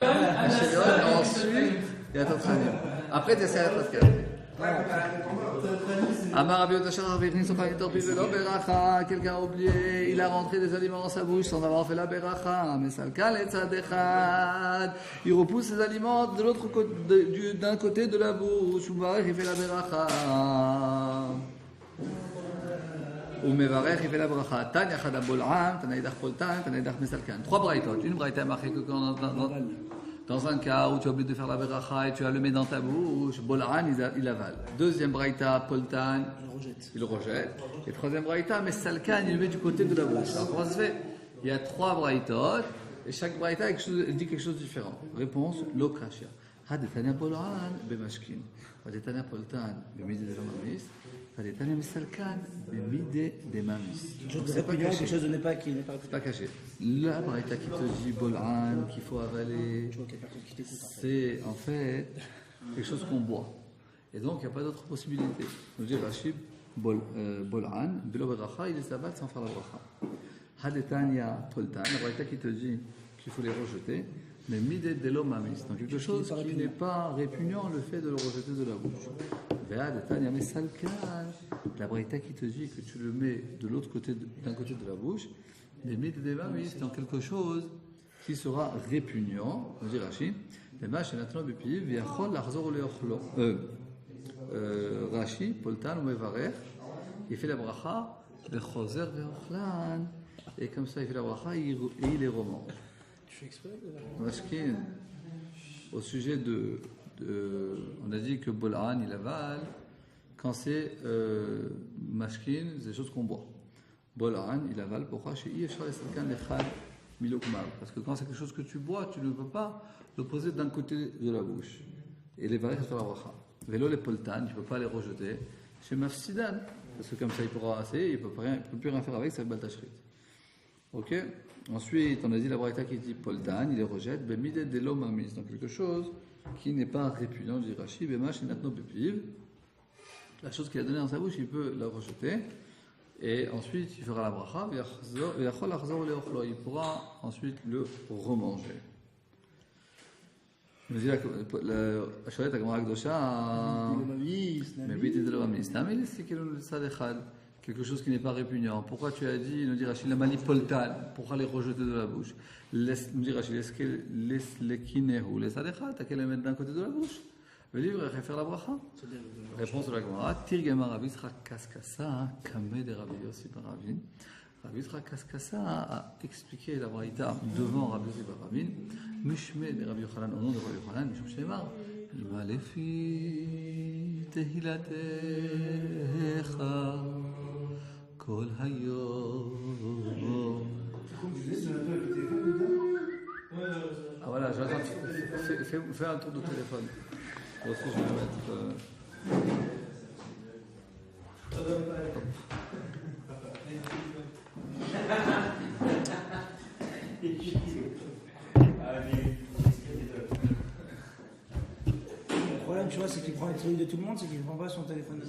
Ensuite, il y a Tatchanim. Après, tu essaies la Tatchanim. Amar Rabbi Yodashar Avechni Sofa Yitorpi Velo Beracha. Quelqu'un a oublié, il a rentré des aliments dans sa bouche sans avoir fait la Beracha. Mais Salkal et Tzadechad. Il repousse ses aliments de l'autre côté, d'un côté de la bouche. Umarech, il fait la Beracha. Umevarech, il fait la Beracha. Tanya Chada Bol'am, Tanaïdach Poltan, Tanaïdach Mesalkan. Trois braïtot. Une braïta marquée que dans un cas où tu as oublié de faire la beracha et tu as le mets dans ta bouche, Bol'an, il avale. Deuxième braïta, Poltan, il rejette. Et troisième braïta, Mesalkan, il le met du côté de la bouche. Alors comment ça se fait? Il y a trois braïtot et chaque braïta dit quelque chose de différent. Réponse, Lokashia. Hadetania Bol'an, Bemashkin. Hadetania Poltan, Bemide de Mamis. Hadetania Mesalkan, Bemide de Mamis. Quelque chose de n'est pas qui n'est pas c'est pas caché. La braïta qui te dit Bol'an, qu'il faut avaler, c'est en fait quelque chose qu'on boit. Et donc il n'y a pas d'autre possibilité. On dit Rachid, Bol'an, Belo Beracha, il les avale sans faire la bracha. Hadetania Poltan, la braïta qui te dit qu'il faut les rejeter, mais Mide de l'omamis, donc quelque chose qui n'est pas répugnant le fait de le rejeter de la bouche. Hadetania Mesalkan, la braïta qui te dit que tu le mets de l'autre côté, d'un côté de la bouche, les Mide de l'omamis, dans quelque chose qui sera répugnant, on dit Rachid, les mâches et maintenant Bipiv, Viachol, Larzor, Leochlo. Rachid, Poltan, ou Mevarer, il fait la bracha, le Choser, Veochlan, et comme ça il fait la bracha et il les remange. Tu fais exprès Mashkin, au sujet de. On a dit que Bol'an il avale quand c'est Mashkin, c'est des choses qu'on boit. Bol'an il avale pourquoi chez Yeshar et Salkan Lechad Milokmal. Parce que quand c'est quelque chose que tu bois, tu ne peux pas le poser d'un côté de la bouche. Et les varech sur la bracha. Vélo les Poltan, tu ne peux pas les rejeter. Chez Mafsidan, parce que comme ça il pourra assez, il ne peut plus rien faire avec, c'est le Baltashrit. Ok. Ensuite, on a dit la braïta qui dit Poltan, il les rejette, Bemide de l'omamis, donc quelque chose qui n'est pas répugnant, dit Rashi, Bemash inatno bepiv, la chose qu'il a donnée dans sa bouche, il peut la rejeter, et ensuite il fera la bracha, il pourra ensuite le remanger. On a dit la Shoret Agmara Gdosha, Bemide de l'omamis, mais c'est qu'il le sadechad. Quelque chose qui n'est pas répugnant. Pourquoi tu as dit, nous dit Rachid, la mali poltan, pourquoi les rejeter de la bouche? Nous dit Rachid, les kinehu, les sadechal, t'as qu'à les mettre d'un côté de la bouche. Le livre est faire la bracha. Réponse de la Gemara, Tirgema Ravisra Kaskasa, Kameh de Rabbi Yossi Baravin. Ravisra Kaskasa a expliqué la braïta devant Rabbi Yossi Baravin, Mishme de Rabbi Yochanan, au nom de Rabbi Yochanan, Mishum Shemar, Ima lefi tehilatecha. Kol hayom. Ah voilà, j'attends. Fais un tour de téléphone. Moi aussi, je vais mettre. Le problème, tu vois, c'est qu'il prend les trucs de tout le monde, c'est qu'il ne prend pas son téléphone.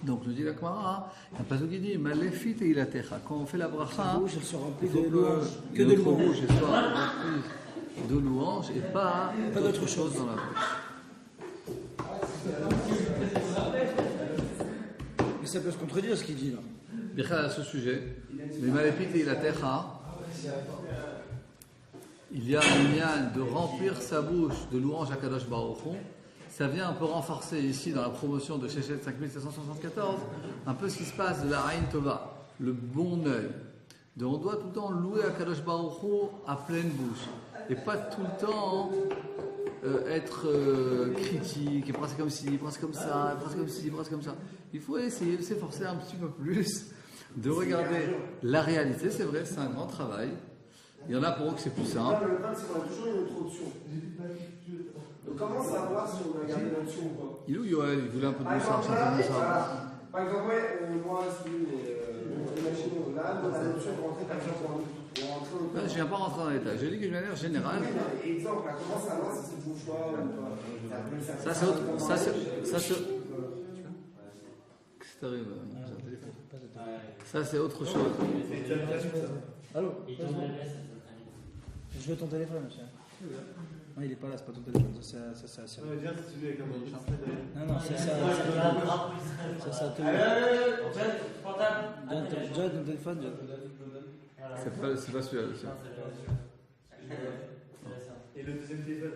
Donc, nous dit la Gemara, il n'y a pas de qui dit, Malefit et ilatecha. Quand on fait la bracha, Elle se remplit il faut de louanges. Que de notre louanges. bouche soit remplie de louanges et pas d'autre chose dans la bouche. Mais ça peut se contredire ce qu'il dit là. Bichal à ce sujet, mais Malefit et ilatecha, il y a un lien de remplir sa bouche de louanges à Kadosh Baruch Hu. Ça vient un peu renforcer ici dans la promotion de Shechet 5774 un peu ce qui se passe de la Aïn Tova, le bon œil. Donc on doit tout le temps louer à Kadosh Baruch Hu à pleine bouche et pas tout le temps être critique et penser comme ci, penser comme ça, penser comme ci, penser comme ça. Il faut essayer de s'efforcer un petit peu plus de regarder la réalité. C'est vrai, c'est un grand travail. Il y en a pour eux que c'est plus simple. Le problème, c'est qu'on a toujours une autre option. Donc, comment savoir si on a gardé l'option ou pas? Il est où Yoel? Il voulait un peu de moussard, Par exemple, moi, imaginons, là, on a l'option de rentrer par exemple je ne viens pas rentrer dans les détails. Je dis que d'une manière générale. Exemple, comment savoir si c'est bon choix ou pas? Ça, c'est autre. Ça, c'est. Qu'est-ce qui t'arrive? Ça, c'est autre chose. Allô? Je veux ton téléphone, monsieur. Non, il est pas là, c'est pas ton téléphone, ça. Non, mais viens, c'est celui avec un moniteur. Non, c'est ça. Ça, John, ton téléphone, John. C'est pas celui-là. Monsieur. Et le deuxième téléphone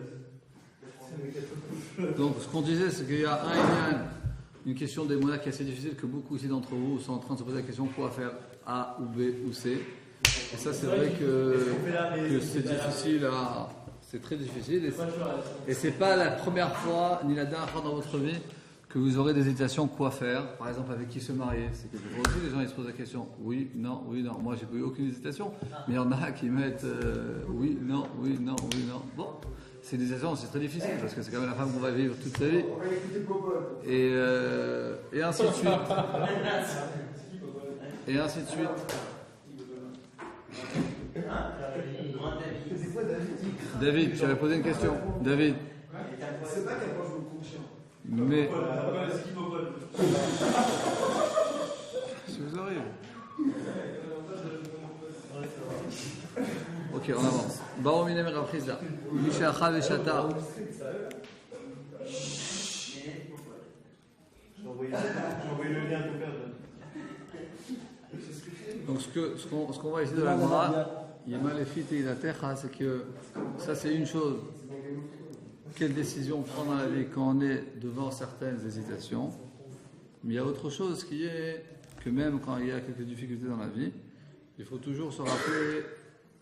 aussi. Donc, ce qu'on disait, c'est qu'il y a une question des monades qui est assez difficile, que beaucoup ici d'entre vous sont en train de se poser la question quoi faire A ou B ou C. Et ça, c'est vrai que c'est difficile à. C'est très difficile. Et c'est pas la première fois, ni la dernière fois dans votre vie, que vous aurez des hésitations quoi faire. Par exemple, avec qui se marier. C'est que des fois aussi, les gens ils se posent la question oui, non, oui, non. Moi, j'ai pas eu aucune hésitation. Mais il y en a qui mettent oui, non, oui, non, oui, non. Bon. C'est des hésitations, c'est très difficile parce que c'est quand même la femme qu'on va vivre toute sa vie. On va écouter Popol. Et ainsi de suite. Et ainsi de suite. David, tu avais posé une question. David. C'est pas qu'elle mange beaucoup de chien. Mais. Si vous arrivez. Ok, on avance. Baron Minem et Raprizda. Mishacha Veshata. J'ai envoyé le lien à ton père. Donc ce qu'on va essayer de la Gemara, il y a maléfite et la terre, c'est que ça c'est une chose. Quelle décision prendre dans la vie quand on est devant certaines hésitations. Mais il y a autre chose qui est que même quand il y a quelques difficultés dans la vie, il faut toujours se rappeler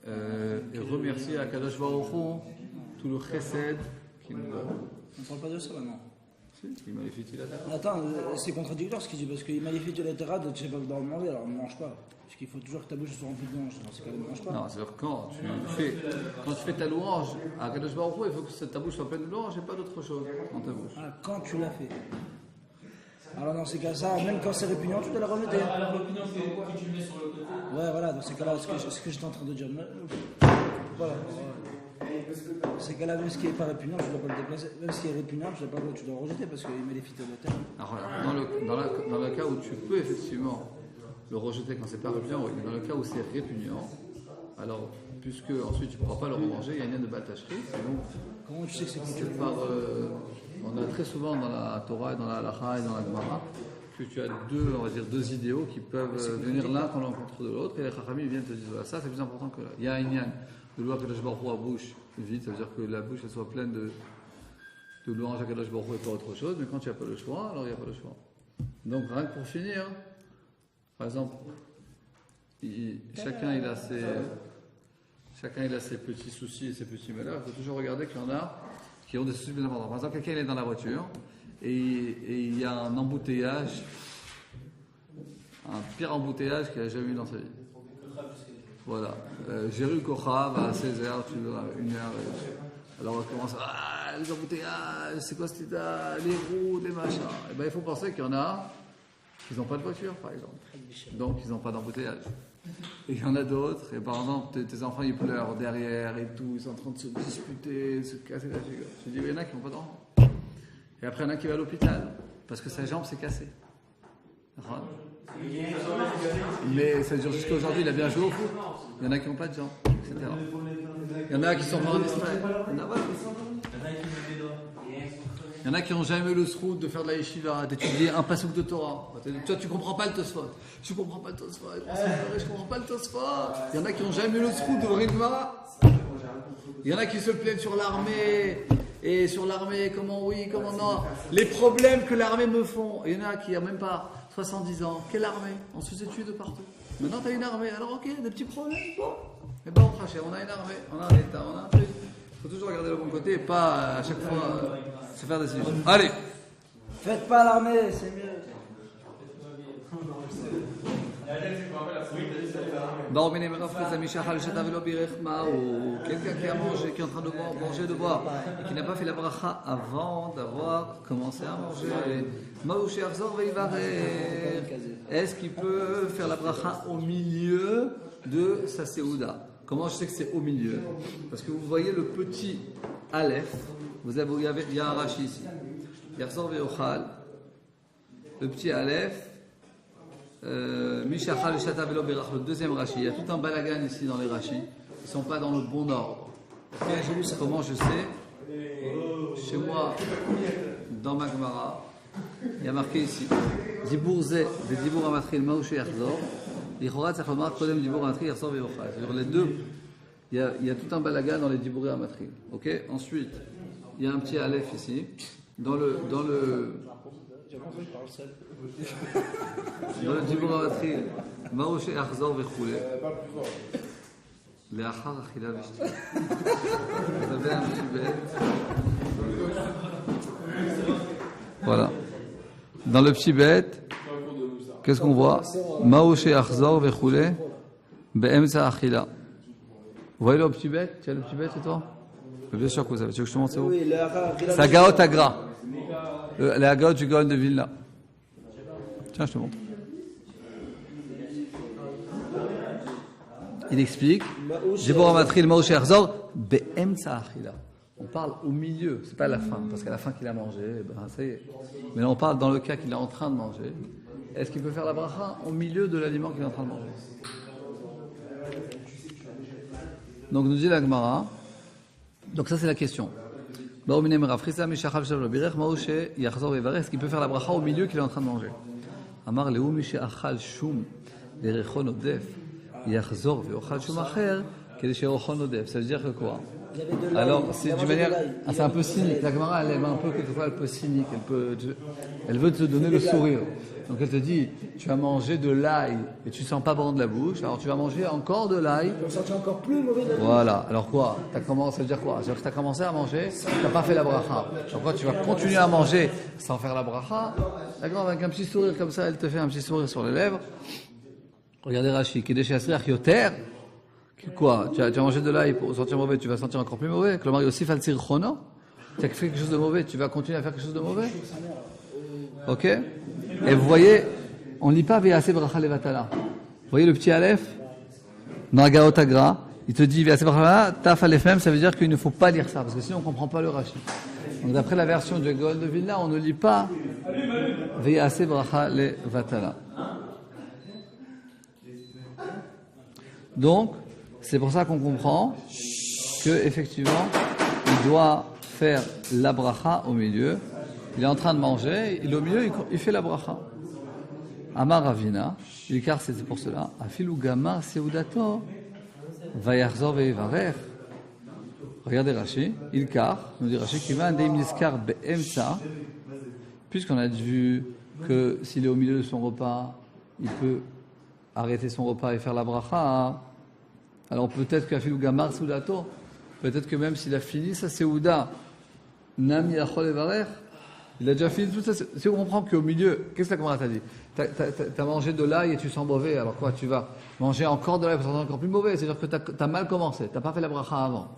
et remercier à Kadosh Baruch Hu tout le chesed qui nous donne. On ne parle pas de ça maintenant. Si, il maléfite la terre. Attends, c'est contradictoire ce qu'il dit, parce qu'il maléfite la terre, tu sais pas que dans le manger, alors ne mange pas. Parce qu'il faut toujours que ta bouche soit remplie de louanges, c'est quand même ne mange pas. Non, c'est-à-dire quand tu fais ta louange à Kadosh Baruch Hu, il faut que ta bouche soit pleine de louange et pas d'autre chose dans ta bouche. Ah, quand tu l'as fait. Alors dans ces cas-là, même quand c'est répugnant, tu dois la rejeter. Alors l'opinion que tu mets sur le côté. Ouais, voilà, dans ces cas-là, ce que j'étais en train de dire. Voilà. Dans ces cas-là, même ce qui n'est pas répugnant, tu ne dois pas le déplacer. Même ce qui est répugnant, tu dois le rejeter parce qu'il met les phytos de terre. Alors, dans le cas où tu peux effectivement le rejeter quand c'est pas répugnant, oui, mais dans le cas où c'est répugnant, alors puisque ensuite tu ne pourras pas le remanger, il y a une lien de batacherie. Donc, comment tu sais que c'est c'est contre par, on a très souvent dans la Torah, et dans la Halacha et dans la Gemara que tu as deux idéaux qui peuvent venir l'un contre l'encontre de l'autre, et les Chachamim viennent te dire voilà, ça c'est plus important que là. Il y a un lien de louer Kadosh Baruch Hu à bouche vide, ça veut dire que la bouche elle soit pleine de louange à Kadosh Baruch Hu et pas autre chose, mais quand tu n'as pas le choix, alors il n'y a pas le choix. Donc rien que pour finir, par exemple, chacun il a ses petits soucis et ses petits malheurs, il faut toujours regarder qu'il y en a qui ont des soucis plus importants. Par exemple, quelqu'un il est dans la voiture et il y a un embouteillage, un pire embouteillage qu'il a jamais eu dans sa vie. Voilà. Jéru Kochav à 16h, tu veux 1h. Alors on commence les embouteillages, c'est quoi cette état, les routes, les machins. Et ben il faut penser qu'il y en a qui n'ont pas de voiture, par exemple. Donc ils n'ont pas d'embouteillage. Et il y en a d'autres, et par exemple tes enfants ils pleurent derrière et tout, ils sont en train de se disputer, se casser la figure. Je dis, il y en a qui n'ont pas d'enfants. Et après il y en a qui va à l'hôpital, parce que sa jambe s'est cassée. Mais ça dure jusqu'à aujourd'hui, il a bien joué au foot. Il y en a qui n'ont pas de jambes, etc. Il y en a qui sont morts en Israël. Il y en a qui n'ont jamais eu le srout de faire de la yeshiva, d'étudier un pasouk de Torah. Toi, tu ne comprends pas le Tosfot. Je ne comprends pas le Tosfot. Je ne comprends pas le Tosfot. Il y en a qui n'ont jamais eu le srout de Rimva. Il y en a qui se plaignent sur l'armée. Et sur l'armée, comment oui, comment non. Les problèmes que l'armée me font. Il y en a qui n'ont même pas 70 ans. Quelle armée? On se tue de partout. Maintenant, tu as une armée. Alors, ok, des petits problèmes. Bon. Eh bien, on crachait. On a une armée, on a un État, on a un truc. Il faut toujours regarder le bon côté et pas à chaque fois se faire des illusions. Allez. Faites pas l'armée, c'est mieux. Quelqu'un qui a mangé, qui est en train de manger, de boire, et qui n'a pas fait la bracha avant d'avoir commencé à manger. Est-ce qu'il peut faire la bracha au milieu de sa séouda? Comment je sais que c'est au milieu? Parce que vous voyez le petit Aleph, il y a un Rashi ici. Yarzor ve'ochal, le petit Aleph, Mishachal Shata Velo Berach, le deuxième Rashi. Il y a tout un balagan ici dans les Rashis. Ils ne sont pas dans le bon ordre. j'ai lu ça. Comment je sais? Chez moi, dans ma Gemara, il y a marqué ici Dibour Zé, des Dibour Amatril, Maouché Yachzor, Lichora Tzachomar, Kodem Dibour Amatril, Yachzor Veyochal. C'est-à-dire les deux, il y a tout un balaga dans les Dibour Amatril. Ok? Ensuite, il y a un petit Aleph ici. Dans le Dibour Amatril, Maouché Yachzor Veyochal. לאחר אכילה ושתייה. זה un petit bête. Voilà. Dans le petit bête, qu'est-ce qu'on voit? Maouché achzor vechoulé be'emtsa achila. Vous voyez le petit bête? Tu as le petit bête, c'est toi? Bien sûr que vous avez. Tu veux que je te montre c'est où? C'est la Gaot Agra. La Gaot du Gaon de Vilna. Tiens, je te montre. Il explique Dibor Amatril Maouché Achzor be'emtsa achila. On parle au milieu, c'est pas à la fin, parce qu'à la fin qu'il a mangé, ben ça y est. Mais là on parle dans le cas qu'il est en train de manger. Est-ce qu'il peut faire la bracha au milieu de l'aliment qu'il est en train de manger? Donc nous dit la Gemara. Donc ça c'est la question. Est-ce qu'il peut faire la bracha au milieu qu'il est en train de manger? Amar Leu Mishe Achal Shum Derechon Odef Yachzor Veochal Shum Acher Kede Sherochon Odef. Ça veut dire que quoi? Alors, c'est d'une manière, c'est un peu cynique. La Gemara, elle aime un peu quelquefois, elle peut cynique, elle veut te donner le sourire. Donc elle te dit, tu as mangé de l'ail et tu sens pas bon de la bouche, alors tu vas manger encore de l'ail. Tu vas sentir encore plus mauvais de la bouche. Voilà. Alors quoi? Ça veut dire quoi? C'est-à-dire que tu as commencé à manger, tu n'as pas fait la bracha. Donc quoi, tu vas continuer à manger sans faire la bracha. D'accord? Avec un petit sourire comme ça, elle te fait un petit sourire sur les lèvres. Regardez Rashi, Kedesh Yasriach Yoter. Quoi? Tu as mangé de l'ail pour sentir mauvais, tu vas sentir encore plus mauvais. Que le mari aussi falsir chrono. Tu as fait quelque chose de mauvais, tu vas continuer à faire quelque chose de mauvais. Ok? Et vous voyez, on ne lit pas Ve'aseh bracha levatala. Vous voyez le petit Aleph dans la Gaot Agra, il te dit Ve'aseh bracha levatala, taf Aleph même, ça veut dire qu'il ne faut pas lire ça, parce que sinon on ne comprend pas le Rashi. Donc d'après la version de Gaon de Vilna, on ne lit pas Ve'aseh bracha levatala. Donc, c'est pour ça qu'on comprend que effectivement, il doit faire la bracha au milieu. Il est en train de manger, il est au milieu, il fait la bracha. Amar Ravina, car c'est pour cela. Afilu gamar seudato vayachzor ve'yivarech. Regardez Rashi, ilkar, nous dit Rashi, qui va deim niskar be'emtsa, puisqu'on a vu que s'il est au milieu de son repas, il peut arrêter son repas et faire la bracha. Alors peut-être qu'Afilu Gamar Soudato, peut-être que même s'il a fini sa Seuda, Nam Yachol Evarech, il a déjà fini tout ça. Si on comprend qu'au milieu, qu'est-ce que la Gemara t'a dit? T'as mangé de l'ail et tu sens mauvais, alors quoi? Tu vas manger encore de l'ail pour te sentir encore plus mauvais. C'est-à-dire que t'as mal commencé, t'as pas fait la bracha avant.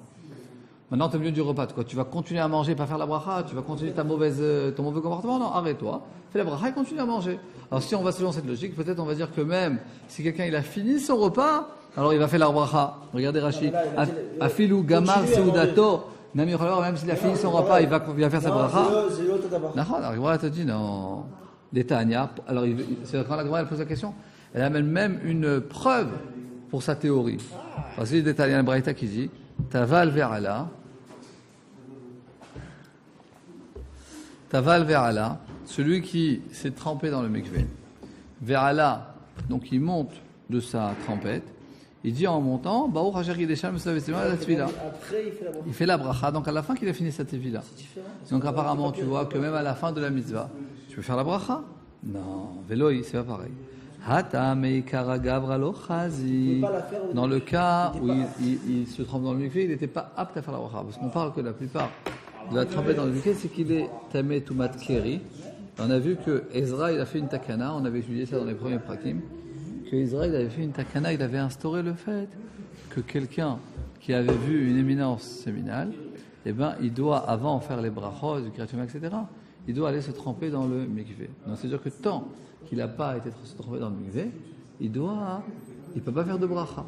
Maintenant t'es au milieu du repas, quoi. Tu vas continuer à manger et pas faire la bracha, tu vas continuer ton mauvais comportement? Non, arrête-toi, fais la bracha et continue à manger. Alors si on va selon cette logique, peut-être on va dire que même si quelqu'un il a fini son repas, alors il va faire la bracha. Regardez Rashi. Afilu gamar seudato. Même s'il a fini son repas, il va faire sa bracha. Alors la Gemara te dit non. Des Tanya. Alors c'est quand la Gemara elle pose la question, elle amène même une preuve pour sa théorie. Parce que des Tanya Braïta qui dit Taval ve'ala. Taval ve'ala. Celui qui s'est trempé dans le mikvé. Ve'ala. Donc il monte de sa trempette. Il dit en montant, Baruch Hashem Yidesham Mesavestima la Tefila. Il fait la bracha, donc à la fin qu'il a fini sa tefila. Donc apparemment, tu vois que même à la fin de la mitzvah, tu peux faire la bracha? Non, Veloï, c'est pas pareil. Hata meikara gavra lo chazi. Dans le cas où il se trempe dans le mikvé, il n'était pas apte à faire la bracha. Parce qu'on parle que la plupart de la trempette dans le mikvé, c'est qu'il est tamé tumat keri. On a vu que Ezra, il a fait une takana, on avait étudié ça dans les premiers prakim. Que Israël avait fait une takana, il avait instauré le fait que quelqu'un qui avait vu une éminence séminale, eh ben, il doit, avant de faire les brachos, du kratuma, etc., il doit aller se tremper dans le mikvé. Donc, c'est-à-dire que tant qu'il n'a pas été se tremper dans le mikvé, il peut pas faire de bracha.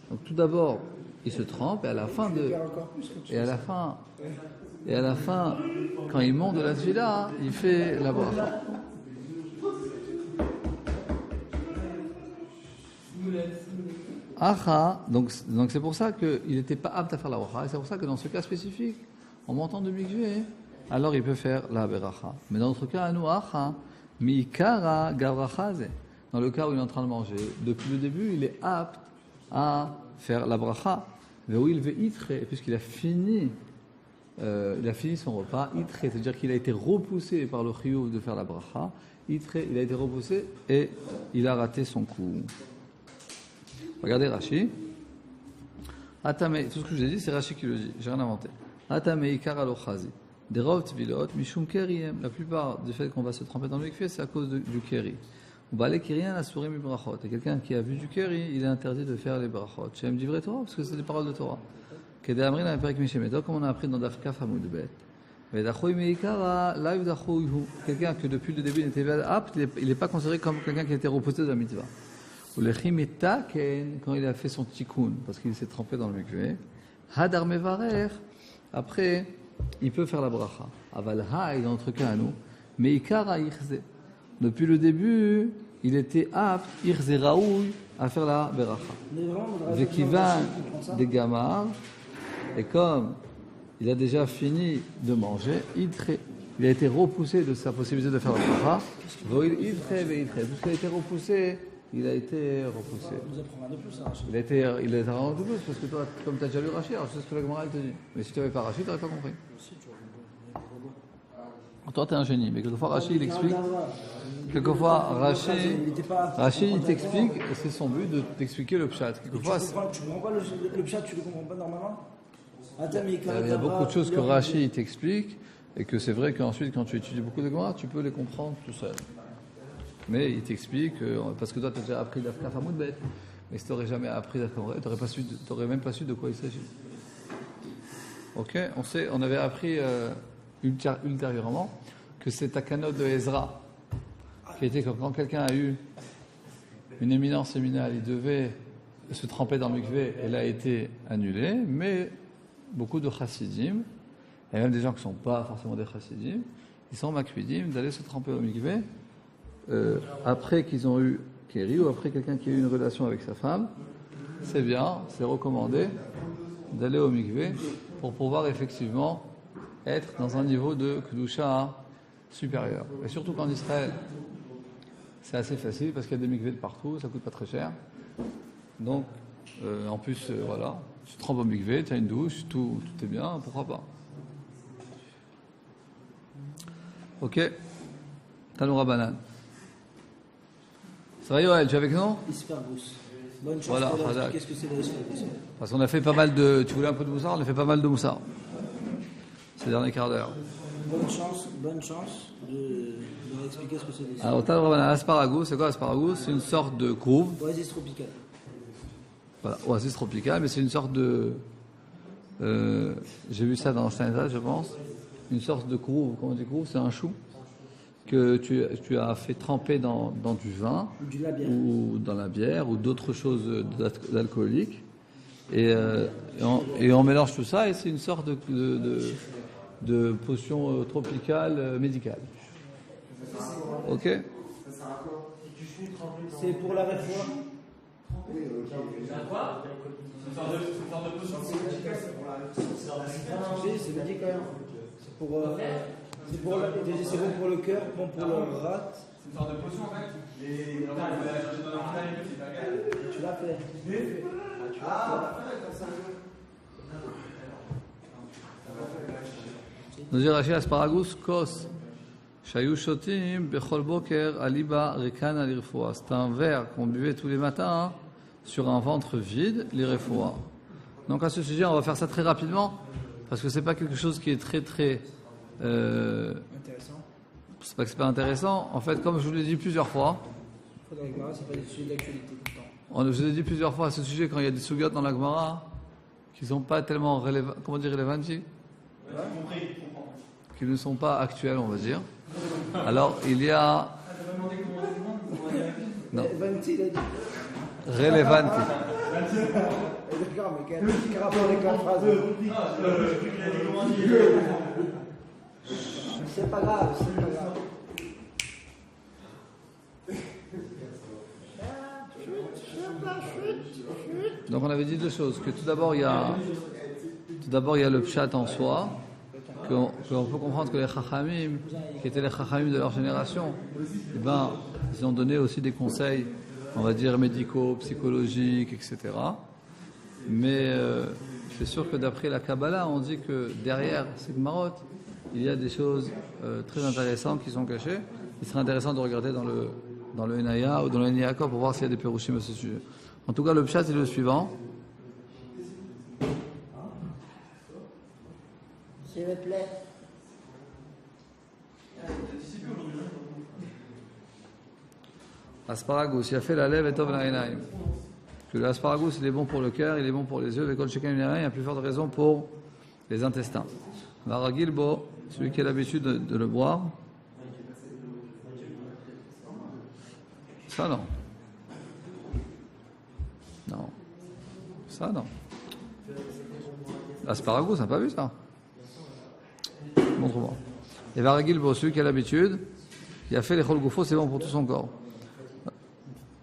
Donc, tout d'abord, il se trempe, et à la fin, quand il monte de la tefila, il fait la bracha. Acha, donc c'est pour ça qu'il n'était pas apte à faire la bracha, et c'est pour ça que dans ce cas spécifique, en montant de mikvé, alors il peut faire la beracha. Mais dans notre cas, à nous, Acha, Mikara Gavrachaze, dans le cas où il est en train de manger, depuis le début, il est apte à faire la bracha. Où il veut itre, puisqu'il a fini, son repas, itre, c'est-à-dire qu'il a été repoussé par le chiyuv de faire la bracha. Itre, il a été repoussé et il a raté son coup. Regardez Rashi. Atame, tout ce que je vous ai dit, c'est Rashi qui le dit, j'ai rien inventé. Atame ikar alochazi. Des rov tvilot, mishum keriem. La plupart du fait qu'on va se tremper dans le mikvé, c'est à cause du keri. Ou balé kerien asurim brachot. Et quelqu'un qui a vu du keri, il est interdit de faire les brachot. Shem divrei Torah, parce que c'est des paroles de Torah. Kedei amrin aperek mishemeto, comme on a appris dans Daf Kaf Amud Bet. Vedachui meikara, la yudachui hu. Quelqu'un que depuis le début n'était pas apte, il n'est pas considéré comme quelqu'un qui a été reposé de la mitzvah. Ou le chimeta ken, quand il a fait son tikkun, parce qu'il s'est trempé dans le mikvé. Hadar mevarer. Après, il peut faire la bracha. Aval haï, dans notre cas à nous, meikara ichze. Depuis le début, il était apte, ichze raoui, à faire la beracha. Vekivan des gamar, et comme il a déjà fini de manger, il a été repoussé de sa possibilité de faire la bracha. Puisqu'il a été repoussé, il a été repoussé. Nous apprend un de plus, Rachid. Il a été un de plus, parce que toi, comme tu as déjà lu Rashi, alors je sais ce que la Gemara te dit. Mais si tu n'avais pas Rashi, tu n'aurais pas compris. Toi, tu es un génie, mais quelquefois Rashi, il explique. Quelquefois, Rashi, il t'explique, et c'est son but de t'expliquer le pshat. Quelquefois, tu comprends pas le pshat, tu le comprends pas normalement. il y a beaucoup de choses que Rashi t'explique, et que c'est vrai qu'ensuite, quand tu étudies beaucoup de Gemara, tu peux les comprendre tout seul. Mais il t'explique, parce que toi, tu as déjà appris Daf Amud Bet, mais si tu n'aurais jamais appris Daf Amud Bet, tu n'aurais même pas su de quoi il s'agit. Ok, on avait appris ultérieurement que c'est Takanot de Ezra, qui était que quand quelqu'un a eu une éminence séminale, il devait se tremper dans le mikvé, elle a été annulée, mais beaucoup de chassidim, et même des gens qui ne sont pas forcément des chassidim, ils sont makpidim d'aller se tremper au mikvé, après qu'ils ont eu Kéri ou après quelqu'un qui a eu une relation avec sa femme, c'est bien, c'est recommandé d'aller au mikvé pour pouvoir effectivement être dans un niveau de Kedusha supérieur. Et surtout qu'en Israël, c'est assez facile parce qu'il y a des mikvés de partout, ça coûte pas très cher. Donc, en plus, voilà, tu te trempes au mikvé, tu as une douche, tout est bien, pourquoi pas. Ok, Tanoura Banane. Ça va Yoël, tu es avec nous? Ispargus. Bonne chance Voilà, pour leur expliquer ce que c'est l'ispargus. Parce qu'on a fait pas mal de... Tu voulais un peu de moussard? On a fait pas mal de moussard ces derniers quarts d'heure. Bonne chance de leur expliquer ce que c'est l'ispargus. Alors, Tanoura Banane, asparagus, c'est quoi asparagus? C'est une sorte de couve. Oasis tropicale. Voilà, oasis tropicale, mais c'est une sorte de... j'ai vu ça dans Saint-État, je pense. Une sorte de couve, comment on dit couve? C'est un chou que tu as fait tremper dans du vin ou dans la bière ou d'autres choses d'alcoolique et on mélange tout ça et c'est une sorte de potion tropicale médicale. Ok? C'est pour la réforme. C'est quoi? C'est une sorte de potion. C'est médical. C'est bon pour le cœur, bon pour le rat. C'est une sorte de potion en fait. Et il va aller chercher dans l'hôpital et tout, c'est pas grave. Tu l'as fait. Nous dit Rashi asparagus kos shayu shotim bechol boker aliba rekan alirfoa. C'est un verre qu'on buvait tous les matins sur un ventre vide, l'irfoa. Donc à ce sujet, on va faire ça très rapidement parce que c'est pas quelque chose qui est très Intéressant. c'est pas que c'est pas intéressant. En fait, comme je vous l'ai dit plusieurs fois, Dans la Gemara, c'est pas des sujets d'actualité tout le temps. je vous ai dit plusieurs fois à ce sujet quand il y a des sougiotes dans la Gemara qui sont pas tellement relevanti, qui ne sont pas actuelles, on va dire. Alors il y a non Vanti, il a dit. relevanti. D'accord, mais quel rapport avec la phrase? C'est pas grave, c'est pas grave. Chut, chut, chut, chut. Donc on avait dit deux choses, que tout d'abord il y a le pshat en soi, qu'on peut comprendre que les chachamim, qui étaient les chachamim de leur génération, eh ben, ils ont donné aussi des conseils, on va dire médicaux, psychologiques, etc. Mais c'est sûr que d'après la Kabbalah, on dit que derrière ces Gemarot, il y a des choses très intéressantes qui sont cachées. Il serait intéressant de regarder dans le Enaya ou dans le Eniyakov pour voir s'il y a des Perushim à ce sujet. En tout cas, le pshat c'est le suivant. S'il vous plaît. Asparagus, il a fait la lèvre et tov l'inaim. Que l'asparagus, il est bon pour le cœur, il est bon pour les yeux, mais quand chacun il y a plus forte raison pour les intestins. Varagilbo, celui qui a l'habitude de le boire. Ça non. Non. Ça non. L'asparagus, on n'a pas vu ça. Montre-moi. Et Varagilbo, celui qui a l'habitude, il a fait les chol goufo, c'est bon pour tout son corps.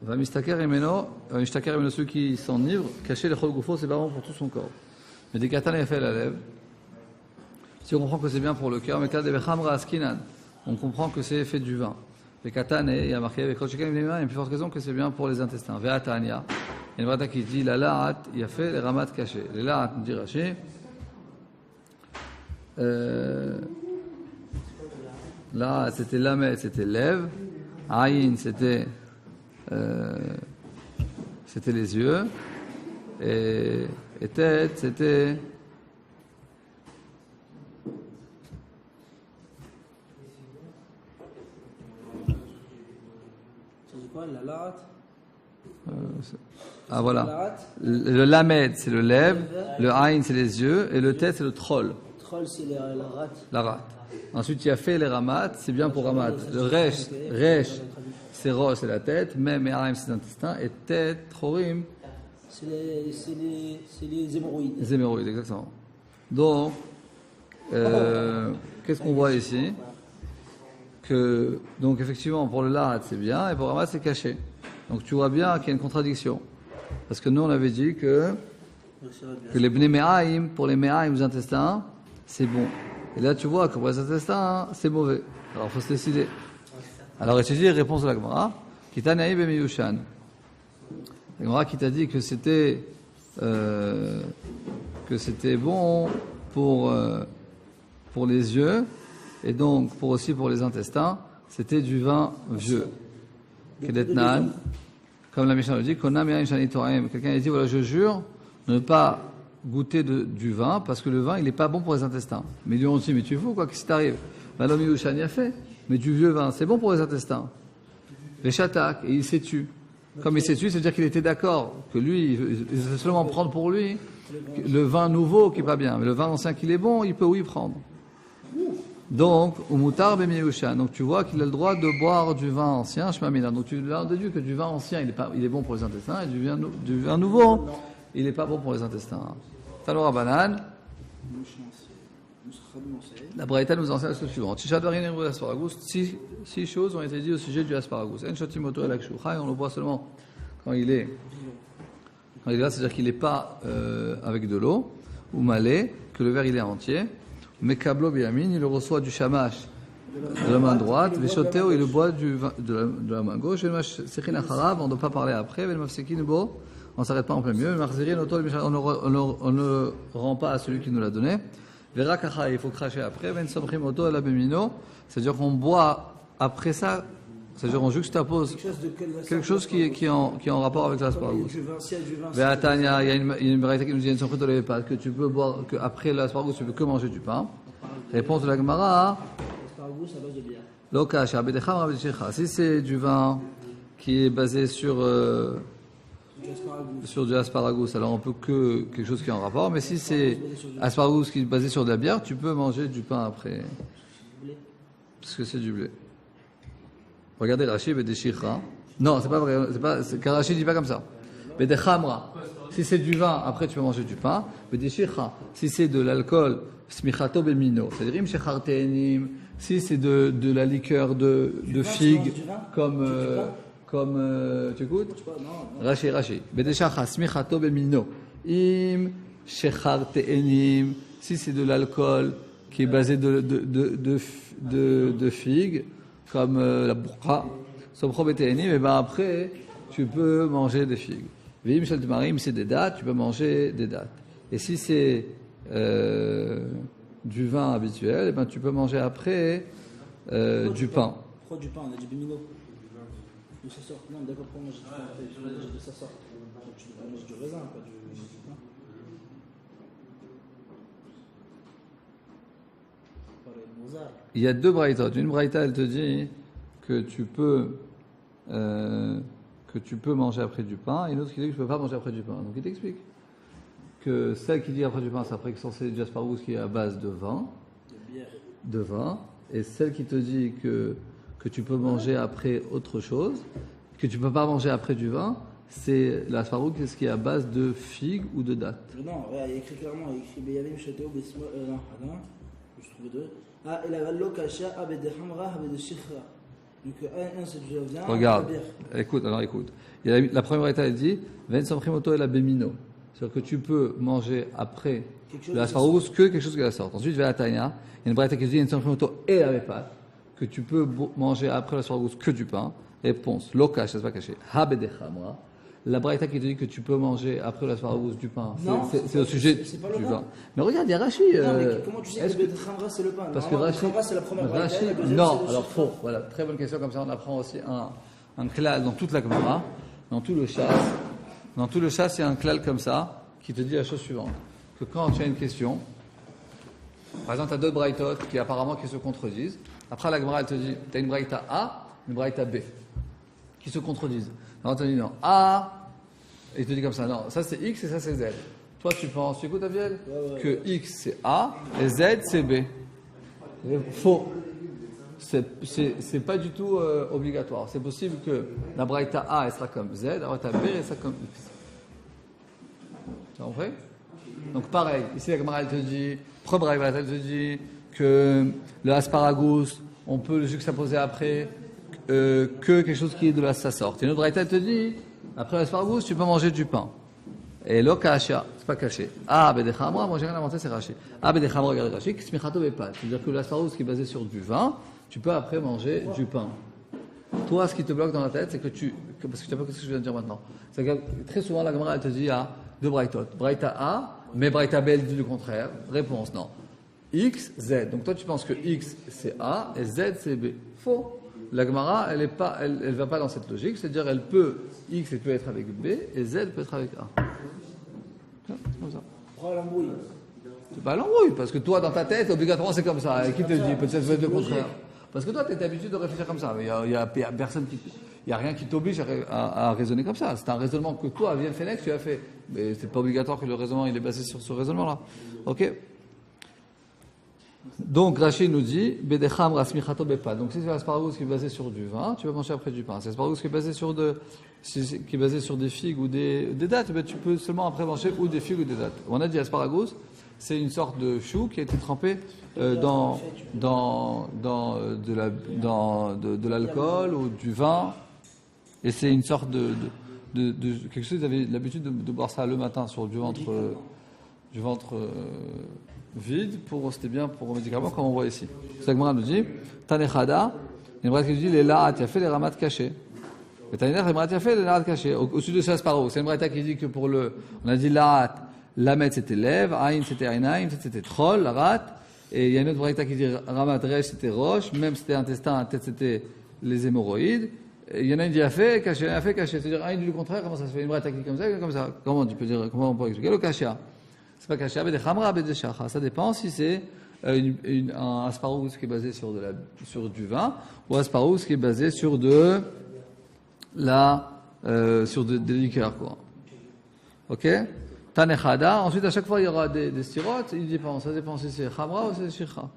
Va mistaker emeno, celui qui s'enivre, cacher les chol goufo, c'est pas bon pour tout son corps. Mais des katan, il a fait la lèvre. Si on comprend que c'est bien pour le cœur, mais quand des bechamra askinan, on comprend que c'est fait du vin. Les katan, il y a marqué avec il y a une plus forte raison que c'est bien pour les intestins. Ve'atania, il y a une vrata qui dit la la'at, il a fait les ramat cachés. Les la'at, dit Rashi. Là, c'était lamet, c'était lèvres. Aïn, c'était les yeux. Et tête, c'était C'est quoi, la larat? ah voilà. Le lamed, c'est le lèvre. Le aïn, c'est les yeux. Et le tête, c'est le troll. Troll, c'est la rat. La rate. Ensuite, il a fait les ramat, c'est bien pour ramat. Le resh, c'est rosh, c'est la tête. Même et aïm, c'est l'intestin. Et tête, trorim, C'est les hémorroïdes. les hémorroïdes, exactement. Donc, qu'est-ce qu'on voit ici? Donc, effectivement, pour le lahat, c'est bien, et pour le ramat, c'est caché. Donc, tu vois bien qu'il y a une contradiction. Parce que nous, on avait dit que les bnei me'aim, pour les me'aim, les intestins, c'est bon. Et là, tu vois que pour les intestins, c'est mauvais. Alors, il faut se décider. Alors, étudier réponse de la Gemara. Kitanaï b'miyushan. La Gemara qui t'a dit que c'était bon pour les yeux et donc aussi pour les intestins, c'était du vin vieux. Kedetnan, comme la Mishnah le dit, quelqu'un a dit voilà, je jure de ne pas goûter du vin parce que le vin il n'est pas bon pour les intestins. Mais ils lui ont dit mais tu es fou quoi, qu'est-ce qui t'arrive? L'homme Yushan y a fait, mais du vieux vin c'est bon pour les intestins. Veshatak, et il s'est tu. Comme il s'est tu, c'est-à-dire qu'il était d'accord que lui, il veut seulement prendre pour lui le vin nouveau qui n'est pas bien, mais le vin ancien qu'il est bon, il peut y prendre. Donc, umutar b'miyushan. Donc tu vois qu'il a le droit de boire du vin ancien, shmamina. Donc tu as déduit que du vin ancien, il est bon pour les intestins, et du vin nouveau, il n'est pas bon pour les intestins. Talora banane. La Braïta nous enseigne ce suivant. Six choses ont été dites au sujet du asparagus. En shotimoto el akshucha, on le boit seulement quand il est là, c'est-à-dire qu'il n'est pas avec de l'eau, ou malé, que le verre il est entier. Mekablo biyamin, il le reçoit du shamash de la main droite. Veshoteo, il le boit de la main gauche. Sechin acharab, on ne doit pas parler après. Velmafsekin bo, on ne s'arrête pas en plein milieu. On ne rend pas à celui qui nous l'a donné. Verakacha, il faut cracher après. Vensomchimoto la bemino, c'est-à-dire qu'on boit après ça. C'est-à-dire on juxtapose quelque chose qui est en rapport avec l'asparagus. Ve'atania, il y a une braïta qui nous dit que tu peux boire, que après l'asparagus tu peux que manger du pain. Réponse de la Gemara. Lokasha, bedecham rabedishecha. Si c'est du vin qui est basé sur du asparagus, alors on peut que quelque chose qui est en rapport. Mais si c'est asparagus qui est basé sur de la bière, tu peux manger du pain après, parce que c'est du blé. Regardez Rashi, Bedeshira. Non, c'est pas vrai. Car Rashi dit pas comme ça. Bedechamra. Si c'est du vin, après tu peux manger du pain. Bedeshira. Si c'est de l'alcool, smichato bemino. C'est-à-dire si c'est de la liqueur de figue, comme Comme, tu écoutes? Je sais pas, non. Rashi. Bedeshacha smichato bemino. Im shechar te'enim. Si c'est de l'alcool qui est basé de figues, comme la burqa, somchro bete'enim, et ben après, tu peux manger des figues. Vim shel tmarim, c'est des dattes, tu peux manger des dattes. Et si c'est du vin habituel, et ben tu peux manger après du pain. Pourquoi du pain? On a du bimino. De sa sorte. Non, d'accord, pourquoi manger du pain? Je vais manger de sa sorte. Donc, tu peux manger du raisin, pas du pain. Pareil, Mozart. Il y a deux braïtas. Une braïta, elle te dit que tu peux manger après du pain, et une autre qui dit que tu ne peux pas manger après du pain. Donc il t'explique que celle qui dit après du pain, c'est après que c'est du asparagous qui est à base de vin, et celle qui te dit que tu peux manger après autre chose, que tu ne peux pas manger après du vin, c'est l'asparagous qui est à base de figues ou de dattes. Non, il y a écrit clairement, il y a écrit Beyavim Chateo Besmo. Non, attends, je trouve deux. Ah, il a l'okasha, abed de hamra, abed de shikhra. Donc, un c'est du viande. Regarde, écoute. Il y a la première étape, elle dit Ven samprimoto et la bémino. C'est-à-dire que tu peux manger après l'asparagous que quelque chose qui la sorte. Ensuite, vers la taïna, il y a une braïta qui dit Ven samprimoto et la pâte, que tu peux manger après l'asparagous que du pain. Réponse lokash, ça c'est pas caché. Habed de hamra. La braïta qui te dit que tu peux manger après l'asparagous du pain, c'est au sujet du vin. Mais regarde, il y a Rashi. Non, mais comment tu sais que le khamra c'est le pain? Parce que Rashi, c'est la première braïta. non, alors faux. Voilà, très bonne question. Comme ça, on apprend aussi un klal dans toute la Gemara, dans tout le chasse, il y a un klal comme ça qui te dit la chose suivante, que quand tu as une question, par exemple, tu as deux braïtot qui apparemment qui se contredisent. Après, la Gemara elle te dit, tu as une braïta A, une braïta B, qui se contredisent. Alors, tu te dis non, A, et il te dit comme ça, non, ça c'est X et ça c'est Z. Toi, tu penses, tu écoutes, Aviel, que X c'est A et Z c'est B. Faux. C'est pas du tout obligatoire. C'est possible que la braïta A elle sera comme Z, la braïta B elle sera comme X. Tu as compris? Donc pareil, ici la Gemara elle te dit, première braïta elle te dit que le asparagus, on peut le juxtaposer après que quelque chose qui est de la sa sorte. Et une autre braïta elle te dit, après l'asparagus, tu peux manger du pain. Et lo kasha, c'est pas caché. Ah, bedechamra, moi j'ai rien inventé, c'est raché. Ah, bedechamra, regardez raché, smichato bepat. C'est-à-dire que l'asparagus qui est basé sur du vin, tu peux après manger du pain. Toi, ce qui te bloque dans la tête, c'est parce que tu n'as pas ce que je viens de dire maintenant. C'est que très souvent, la Gemara, elle te dit, deux braïtot. Braïta A, mais braïta B, elle dit le contraire. Réponse, non. X, Z. Donc toi, tu penses que X, c'est A, et Z, c'est B. Faux. La Gemara, elle va pas dans cette logique, c'est-à-dire X peut être avec B et Z peut être avec A. C'est comme ça. Pourquoi l'embrouille? C'est pas l'embrouille, parce que toi, dans ta tête, obligatoirement, c'est comme ça. Et qui te dit? Peut-être que c'est le contraire. Parce que toi, tu es habitué de réfléchir comme ça. Il y a personne il y a rien qui t'oblige à raisonner comme ça. C'est un raisonnement que toi, vient Fenech, tu as fait. Mais c'est pas obligatoire que le raisonnement, il est basé sur ce raisonnement-là. Ok? Donc Rachid nous dit Bedecham rasmichato bepa. Donc si c'est l'asparagus qui est basé sur du vin, tu vas manger après du pain. Si l'asparagus qui est basé sur des figues ou des dattes, ben tu peux seulement après manger ou des figues ou des dattes. On a dit asparagus, c'est une sorte de chou qui a été trempé dans de l'alcool ou du vin, et c'est une sorte de quelque chose. Ils avaient l'habitude de boire ça le matin sur du ventre vide, c'était bien pour médicaments, comme on voit ici. C'est ça que Gemara nous dit, Tanechada, une braïta qui nous dit, les la'at yafé, les ramat cachés. Et Tanechada, les braïta yafé, les la'at cachés. Au-dessus de ça, c'est une braïta qui dit que pour on a dit la'at, lamet c'était lèvres, aïn c'était aïnaïm, c'était troll, rat, et il y a une autre braïta qui dit ramat resh c'était roche, même c'était intestin, tête c'était les hémorroïdes. Et il y en a une qui dit yafé, caché, c'est-à-dire aïn dit le contraire, comment ça se fait? Une braïta qui dit comme ça, comment on peut expliquer? Le kasha. C'est pas caché, avec des khamra, avec des shacha. Ça dépend si c'est un asparagus qui est basé sur du vin ou un asparagus qui est basé sur des liqueurs, quoi. Ok? Tanechada. Ensuite, à chaque fois, il y aura des styrotes. Il dépend. Ça dépend si c'est khamra ou si c'est shikha.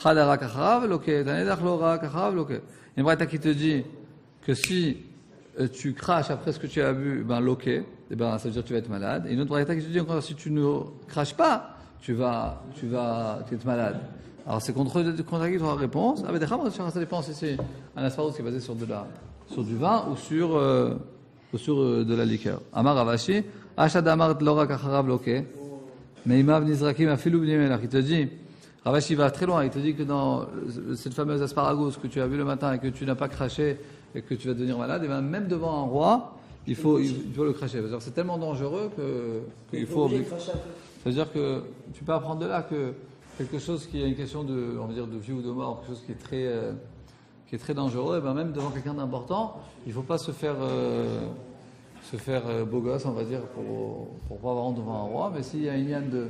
Khadara kachav, ok. Tanedach lora kachav, ok. Il y a une braïta qui te dit que si tu craches après ce que tu as bu, loqué, ça veut dire que tu vas être malade. Et une autre braïta qui te dit encore, si tu ne craches pas, tu vas être malade. Alors c'est contradictoire la réponse. Ça dépend si c'est un asparagus qui est basé sur de sur du vin ou sur de la liqueur. Amar Ravashi, Ashad Amar Lora Kacharav Loke, Meimav Nizrakim Afilu Bnimelach. Il te dit, Ravashi va très loin, il te dit que dans cette fameuse asparagus que tu as vu le matin et que tu n'as pas craché et que tu vas devenir malade, et bien même devant un roi, il faut le cracher. C'est tellement dangereux qu'il faut. C'est-à-dire que tu peux apprendre de là que quelque chose qui est une question de, on va dire, de vie ou de mort, quelque chose qui est très dangereux, et ben même devant quelqu'un d'important, il ne faut pas se faire beau gosse, on va dire, pour pas avoir devant un roi. Mais s'il y a une yann de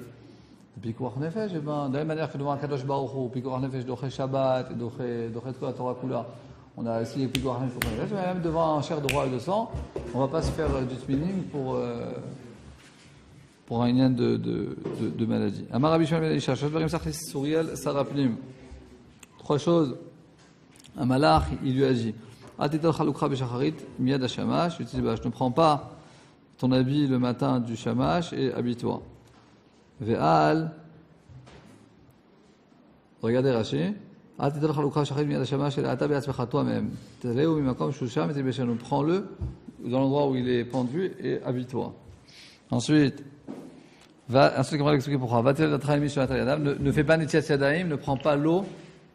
Pikuach Nefesh, et ben, de la même manière que devant un Kadosh Baruch Hu, Pikuach Nefesh, Doche Shabbat, Doche Tko Torah Kula, on a essayé Pikuach Nefesh, mais même devant un chair de roi et de sang, on ne va pas se faire du tminim pour un yann de maladie. Amar Rabbi Shmuel ben Isha, Shadvarim Sachlis Souriel, Sarapnim. 3 choses. Un malach, il lui a dit, Atital Chalukra Beshacharit, Miad Hashamash, je ne prends pas ton habit le matin du Shamash et habille-toi. Ve'al, regardez Rashi, Atital Chalukra Beshacharit, Miad Hashamash, et Ata Be'atzmecha toi-même. Teleu Mimakom Shusham, et Beshanu, prends-le dans l'endroit où il est pendu et habille-toi. Ensuite, on va l'expliquer pourquoi. Ne fais pas Netiat Yadayim, ne prends pas l'eau,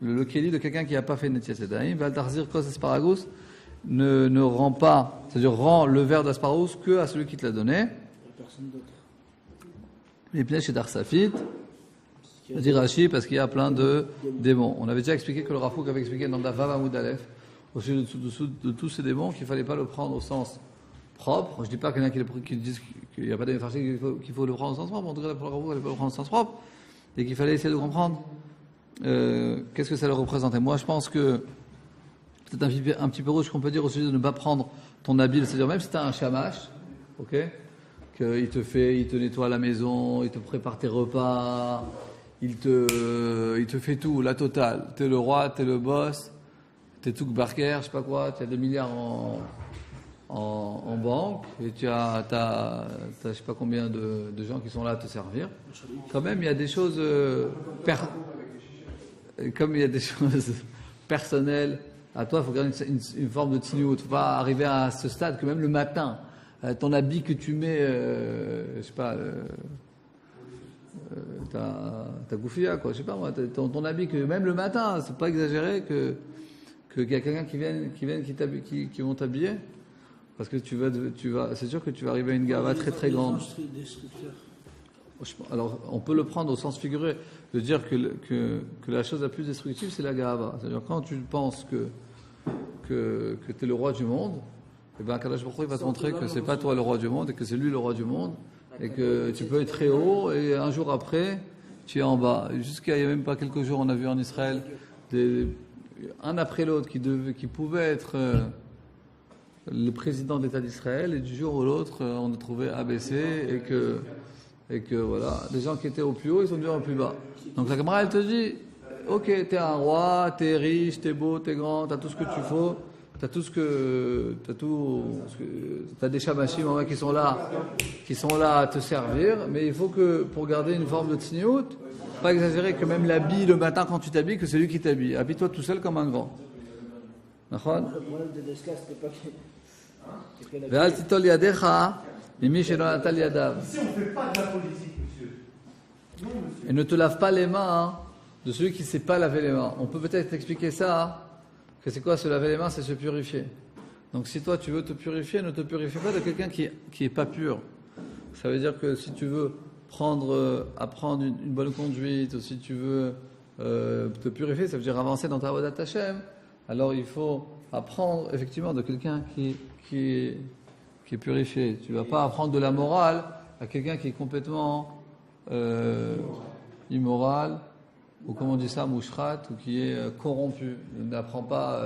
le kéli de quelqu'un qui n'a pas fait Netiat Yadayim. Val Tarzir Kos Asparagus, ne rend pas, c'est-à-dire rend le verre d'asparagus que à celui qui te l'a donné. Personne d'autre. Les pièges chez Darsafit, dit Rashi, parce qu'il y a plein de démons. On avait déjà expliqué que le Rafouk avait expliqué dans Davav Amoud Aleph, au sujet de tous ces démons, qu'il ne fallait pas le prendre au sens propre. Je ne dis pas qu'il y en a qui disent qu'il n'y a pas d'énergie qu'il faut le prendre au sens propre. En tout cas, pour le Rafouk, il ne fallait pas le prendre au sens propre. Et qu'il fallait essayer de comprendre qu'est-ce que ça leur représentait. Moi, je pense que peut-être un petit peu rouge qu'on peut dire au sujet de ne pas prendre ton habit, c'est-à-dire même si tu as un shamash, ok, qu'il te nettoie la maison, il te prépare tes repas, il te fait tout, la totale. T'es le roi, t'es le boss, t'es tout barker, je sais pas quoi, tu as des milliards en banque et tu as je sais pas combien de gens qui sont là à te servir. Quand même, il y a des choses comme il y a des choses personnelles à toi, il faut garder une forme de tignout. Il faut pas arriver à ce stade que même le matin, ton habit que tu mets, je sais pas, ta goufia, quoi, je sais pas moi, ton habit que même le matin, c'est pas exagéré qu'il y a quelqu'un qui vont t'habiller, parce que tu vas, c'est sûr que tu vas arriver à une gava très très grande. Alors, on peut le prendre au sens figuré, de dire que la chose la plus destructive, c'est la gava. C'est-à-dire, quand tu penses que tu es le roi du monde, et bien, Kadosh Baruch Hu, il va te montrer que c'est pas toi le roi du monde, et que c'est lui le roi du monde, et que tu peux être très haut, et un jour après, tu es en bas. Jusqu'à il n'y a même pas quelques jours, on a vu en Israël, un après l'autre, qui pouvait être le président de l'État d'Israël, et du jour au l'autre, on a trouvé abaissé, et que voilà, les gens qui étaient au plus haut, ils sont devenus au plus bas. Donc la camarade, elle te dit, ok, t'es un roi, t'es riche, t'es beau, t'es grand, t'as tout ce que tu faut, t'as des shabashim qui sont là à te servir, mais il faut que, pour garder une forme de tzniut, pas exagérer que même l'habit le matin quand tu t'habilles, que c'est lui qui t'habille. Habille-toi tout seul comme un grand. D'accord? Le problème de l'esclave, c'était pas que. Ve'al titol yadecha, mimi shelo natal yadav. Si on ne fait pas de la politique, monsieur. Non, monsieur. Et ne te lave pas les mains de celui qui ne sait pas laver les mains. On peut peut-être expliquer ça, que c'est quoi se laver les mains, c'est se purifier. Donc si toi tu veux te purifier, ne te purifie pas de quelqu'un qui est pas pur. Ça veut dire que si tu veux apprendre une bonne conduite, ou si tu veux te purifier, ça veut dire avancer dans ta Avodat Hashem, alors il faut apprendre effectivement de quelqu'un qui est purifié. Tu ne vas pas apprendre de la morale à quelqu'un qui est complètement immoral, ou comme on dit ça, mouchrat, ou qui est corrompu. N'apprends pas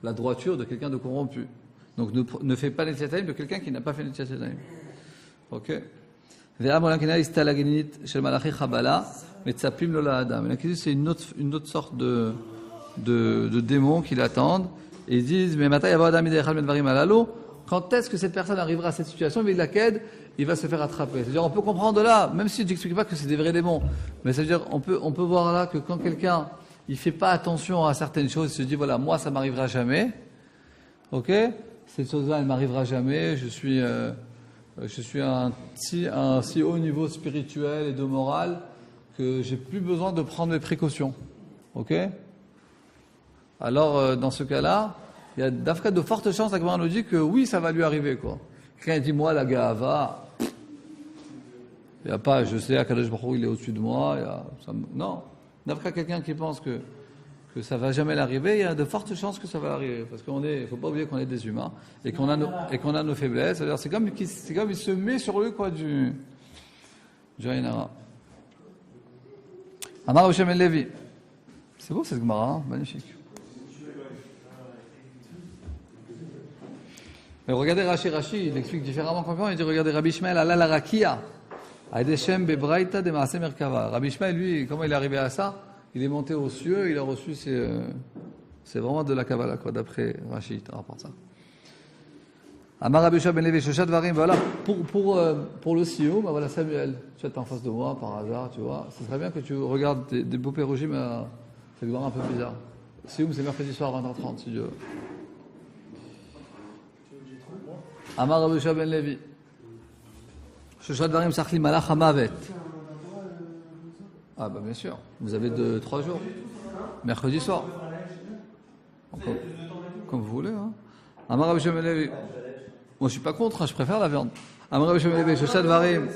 la droiture de quelqu'un de corrompu. Donc ne fais pas Netiat Yadayim de quelqu'un qui n'a pas fait Netiat Yadayim. Ok? C'est une autre sorte de démons qui l'attendent, et ils disent, mais quand est-ce que cette personne arrivera à cette situation, il va se faire attraper. C'est-à-dire, on peut comprendre là, même si je n'explique pas que c'est des vrais démons, mais c'est-à-dire, on peut voir là que quand quelqu'un, il fait pas attention à certaines choses, il se dit, voilà, moi, ça m'arrivera jamais, Ok? Cette chose-là, elle m'arrivera jamais. Je suis à un si haut niveau spirituel et de morale que j'ai plus besoin de prendre mes précautions. Ok? Alors, dans ce cas-là, il y a d'Afka de fortes chances, la Gemara nous dit que oui, ça va lui arriver, quoi. Quelqu'un dit, moi, la Gahava, il n'y a pas, je sais, Akadosh Baruch Hu, il est au-dessus de moi, non. D'Afka, quelqu'un qui pense que ça va jamais l'arriver, il y a de fortes chances que ça va arriver. Parce il faut pas oublier qu'on est des humains, et qu'on a nos faiblesses. C'est-à-dire, c'est comme il se met sur lui, quoi, du Ainara. Amar Hashem El Levi. C'est beau cette Gemara, hein, magnifique. Mais regardez Rashi, il explique différemment complètement. Il dit, regardez Rabbi Ishmael, Allah la rakia, Aedeshem bebraita de maase merkava. Rabbi Ishmael, lui, comment il est arrivé à ça? Il est monté aux cieux, il a reçu c'est vraiment de la Kabbalah, quoi, d'après Rashi, il rapporte ça. Amar Rabbi Shua ben Levi, Shoshat Varim, voilà. Pour le Sioum, bah voilà, Samuel, tu es en face de moi, par hasard, tu vois. Ce serait bien que tu regardes des beaux pérogimes, mais c'est un peu bizarre. Sioum, c'est mercredi soir, 20h30, si Dieu veut. Amar Rabbi Shua ben Levi. Shoshat Varim Sachli Malach Hamavet. Ah bah bien sûr, vous avez 3 jours. Mercredi soir. Comme vous voulez. Hein. Amar Rabbi Shua ben Levi. Moi je suis pas contre, hein, je préfère la viande. Amar Rabbi Shua ben Levi, Shoshat Varim.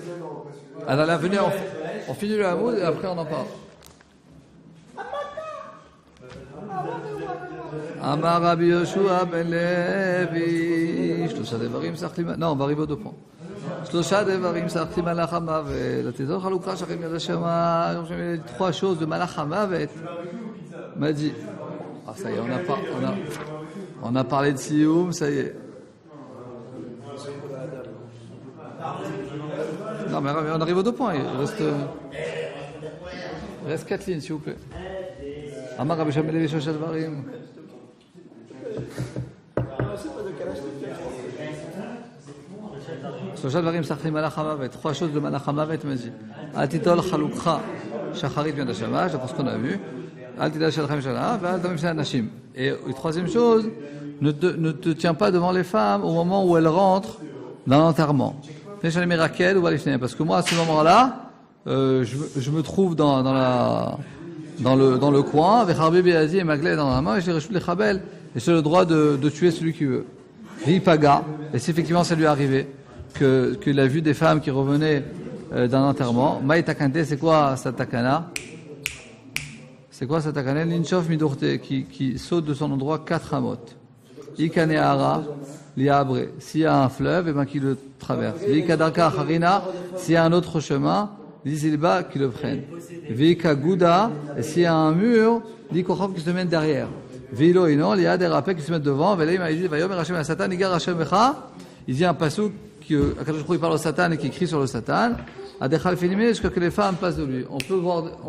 Alors là, venez, on finit le hamoud et après on en parle. Amar Rabbi Yoshua ben Levi. Shoshat Varim Sachli. Non, on va arriver aux 2 points. Shlosha devarim sarti malach hamavet. La tezor chalukha shachim yad Hashem. J'ai 3 choses de malach hamavet. M'a dit. Ah ça y est, on a parlé de Sioum, ça y est. Non mais on arrive aux 2 points. Il reste 4 lignes s'il vous plaît. Amar Rabbi Shua ben Levi Shosha devarim. Shoshat Varim Sachli Malach Hamavet. 3 choses de Malach Hamavet, m'a dit. Altitol Chalukha Shacharit vient d'Hashamash, d'après ce qu'on a vu. Altitol Shalchem Shalach, Valtamim Shal Nashim. Et 3e chose, ne te tiens pas devant les femmes au moment où elles rentrent dans l'enterrement. Parce que moi, à ce moment-là, je me trouve dans le coin, avec Harbi Beazi et Maglé dans la main, et je les les Chabel, et j'ai le droit de tuer celui qui veut. Vipaga, et si effectivement ça lui est arrivé, qu'il a vu des femmes qui revenaient d'un enterrement. Maï takante, c'est quoi sa takana? C'est quoi sa takana? L'inchof midorte, qui saute de son endroit 4 amot. Ikaneara, liabre, s'il y a un fleuve, et ben qui le traverse. Vikadarka harina, s'il y a un autre chemin, l'izilba qui le prenne. Vikaguda, et s'il y a un mur, l'ikochov qui se mène derrière. Vilo inon, il y a des rapets qui se mettent devant. Veleim aïdi, vayomer Hashem à Satan, igar Hashem mecha. Il dit un passouk Akadosh Baruch Hu parle au Satan et qui crie sur le Satan. Adechal filimé jusqu'à que les femmes passent de lui. On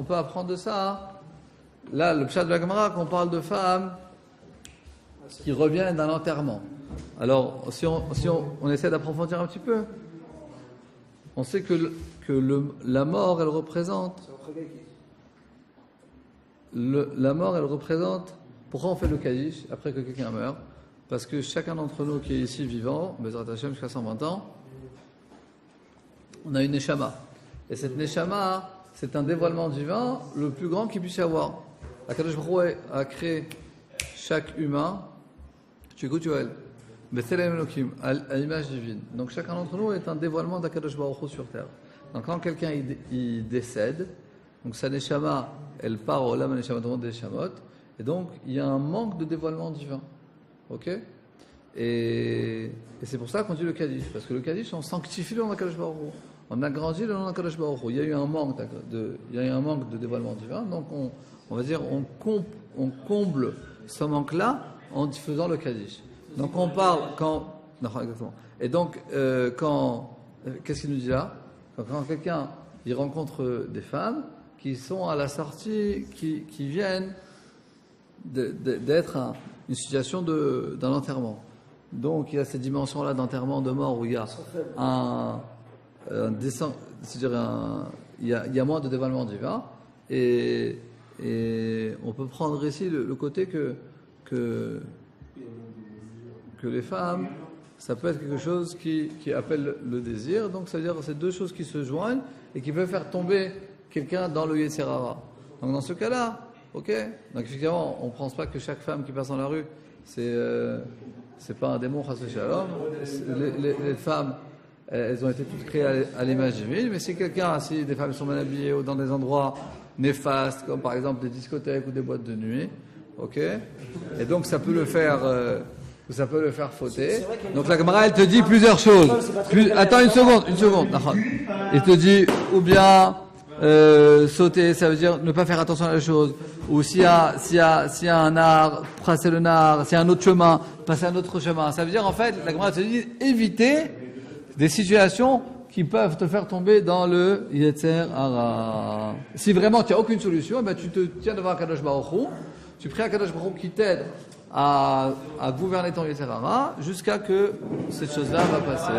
peut apprendre de ça. Là, le pshat de la Gemara, qu'on parle de femmes qui reviennent d'un enterrement. Alors, si on essaie d'approfondir un petit peu, on sait que la mort, elle représente. La mort, elle représente. Pourquoi on fait le Kaddish après que quelqu'un meurt? Parce que chacun d'entre nous qui est ici vivant, Bezrat Hashem jusqu'à 120 ans, on a une Neshama. Et cette Neshama, c'est un dévoilement divin le plus grand qu'il puisse y avoir. Akadosh Baruch Hu a créé chaque humain, tu écoutes Yoel, Bethelem Elohim, à l'image divine. Donc chacun d'entre nous est un dévoilement d'Akadosh Baruch Hu sur terre. Donc quand quelqu'un il décède, donc sa Neshama, elle part au Olam Neshama des Neshamot, et donc il y a un manque de dévoilement divin. Ok? Et c'est pour ça qu'on dit le Kaddish, parce que le Kaddish, on sanctifie le nom d'Akadosh Baruch Hu. On agrandit le nom d'Akadosh Baruch Hu. Il y a eu un manque de dévoilement divin, donc on va dire on comble ce manque-là en faisant le Kaddish. Donc on parle quand. Non, exactement. Et donc qu'est-ce qu'il nous dit là? Quand quelqu'un il rencontre des femmes qui sont à la sortie, qui viennent d'être une situation d'un enterrement. Donc il y a cette dimension-là d'enterrement, de mort, où il y a il y a moins de dévoilement divin, et on peut prendre ici le côté que que les femmes, ça peut être quelque chose qui appelle le désir. Donc, ça veut dire que c'est deux choses qui se joignent et qui peuvent faire tomber quelqu'un dans le Yetzer Hara. Donc, dans ce cas-là, ok. Donc, effectivement, on ne pense pas que chaque femme qui passe dans la rue, c'est pas un démon, chas v'shalom. Les femmes, elles ont été toutes créées à l'image divine. Mais si des femmes sont mal habillées ou dans des endroits néfastes, comme par exemple des discothèques ou des boîtes de nuit, ok. Et donc, ça peut le faire fauter. Donc la Gemara, elle te dit plusieurs choses. Attends une seconde. Il te dit, ou bien sauter, ça veut dire ne pas faire attention à la chose. Ou s'il y a un art, passer le art. S'il y a un autre chemin, passer un autre chemin. Ça veut dire en fait, la Gemara te dit éviter des situations qui peuvent te faire tomber dans le Yetzer Hara. Si vraiment tu n'as aucune solution, ben tu te tiens devant Kadosh Baruch Hu, tu pries à Kadosh Baruch Hu qui t'aide à gouverner ton Yetzer Hara jusqu'à que cette chose-là va passer.